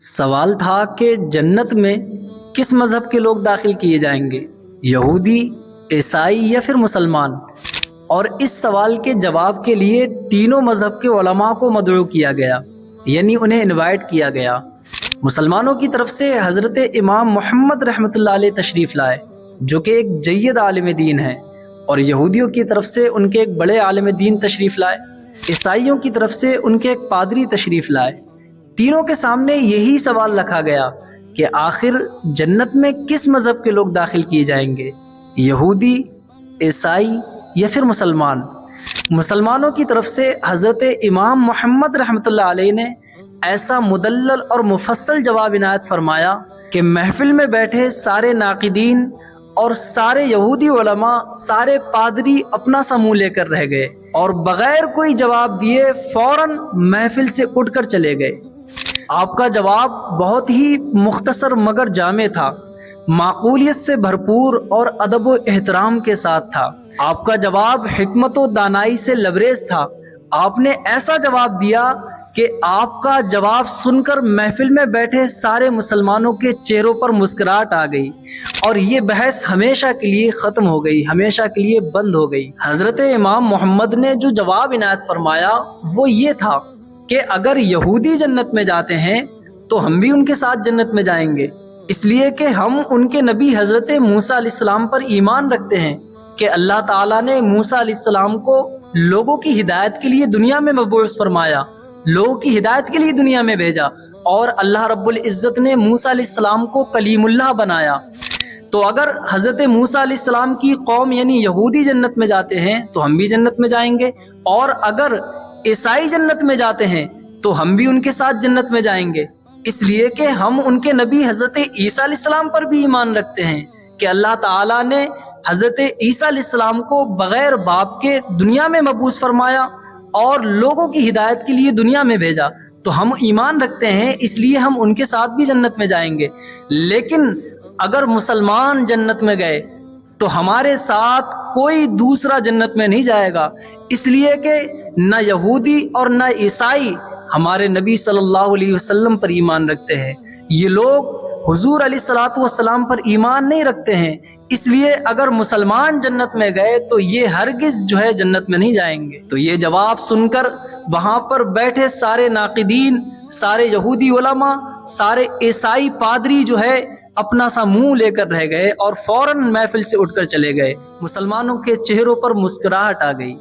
سوال تھا کہ جنت میں کس مذہب کے لوگ داخل کیے جائیں گے، یہودی، عیسائی یا پھر مسلمان؟ اور اس سوال کے جواب کے لیے تینوں مذہب کے علماء کو مدعو کیا گیا، یعنی انہیں انوائٹ کیا گیا۔ مسلمانوں کی طرف سے حضرت امام محمد رحمۃ اللہ علیہ تشریف لائے، جو کہ ایک جید عالم دین ہے، اور یہودیوں کی طرف سے ان کے ایک بڑے عالم دین تشریف لائے، عیسائیوں کی طرف سے ان کے ایک پادری تشریف لائے۔ تینوں کے سامنے یہی سوال رکھا گیا کہ آخر جنت میں کس مذہب کے لوگ داخل کیے جائیں گے، یہودی، عیسائی یا پھر مسلمان؟ مسلمانوں کی طرف سے حضرت امام محمد رحمۃ اللہ علیہ نے ایسا مدلل اور مفصل جواب عنایت فرمایا کہ محفل میں بیٹھے سارے ناقدین اور سارے یہودی علماء، سارے پادری اپنا سا منہ لے کر رہ گئے اور بغیر کوئی جواب دیے فوراً محفل سے اٹھ کر چلے گئے۔ آپ کا جواب بہت ہی مختصر مگر جامع تھا، معقولیت سے بھرپور اور ادب و احترام کے ساتھ تھا۔ آپ کا جواب حکمت و دانائی سے لبریز تھا۔ آپ نے ایسا جواب دیا کہ آپ کا جواب سن کر محفل میں بیٹھے سارے مسلمانوں کے چہروں پر مسکراہٹ آ گئی، اور یہ بحث ہمیشہ کے لیے ختم ہو گئی، ہمیشہ کے لیے بند ہو گئی۔ حضرت امام محمد نے جو جواب عنایت فرمایا وہ یہ تھا کہ اگر یہودی جنت میں جاتے ہیں تو ہم بھی ان کے ساتھ جنت میں جائیں گے، اس لیے کہ ہم ان کے نبی حضرت موسیٰ علیہ السلام پر ایمان رکھتے ہیں کہ اللہ تعالیٰ نے موسیٰ علیہ السلام کو لوگوں کی ہدایت کے لیے دنیا میں مبعوث فرمایا، لوگوں کی ہدایت کے لیے دنیا میں بھیجا، اور اللہ رب العزت نے موسیٰ علیہ السلام کو کلیم اللہ بنایا۔ تو اگر حضرت موسیٰ علیہ السلام کی قوم یعنی یہودی جنت میں جاتے ہیں تو ہم بھی جنت میں جائیں گے، اور اگر عیسائی جنت میں جاتے ہیں تو ہم بھی ان کے ساتھ جنت میں جائیں گے، اس لیے کہ ہم ان کے نبی حضرت عیسیٰ علیہ السلام پر بھی ایمان رکھتے ہیں کہ اللہ تعالیٰ نے حضرت عیسیٰ علیہ السلام کو بغیر باپ کے دنیا میں مبعوث فرمایا اور لوگوں کی ہدایت کے لیے دنیا میں بھیجا، تو ہم ایمان رکھتے ہیں، اس لیے ہم ان کے ساتھ بھی جنت میں جائیں گے۔ لیکن اگر مسلمان جنت میں گئے تو ہمارے ساتھ کوئی دوسرا جنت میں نہیں جائے گا، اس لیے کہ نہ یہودی اور نہ عیسائی ہمارے نبی صلی اللہ علیہ وسلم پر ایمان رکھتے ہیں، یہ لوگ حضور علیہ الصلوۃ والسلام پر ایمان نہیں رکھتے ہیں، اس لیے اگر مسلمان جنت میں گئے تو یہ ہرگز جنت میں نہیں جائیں گے۔ تو یہ جواب سن کر وہاں پر بیٹھے سارے ناقدین، سارے یہودی علماء، سارے عیسائی پادری اپنا سا منہ لے کر رہ گئے اور فوراً محفل سے اٹھ کر چلے گئے۔ مسلمانوں کے چہروں پر مسکراہٹ آ گئی۔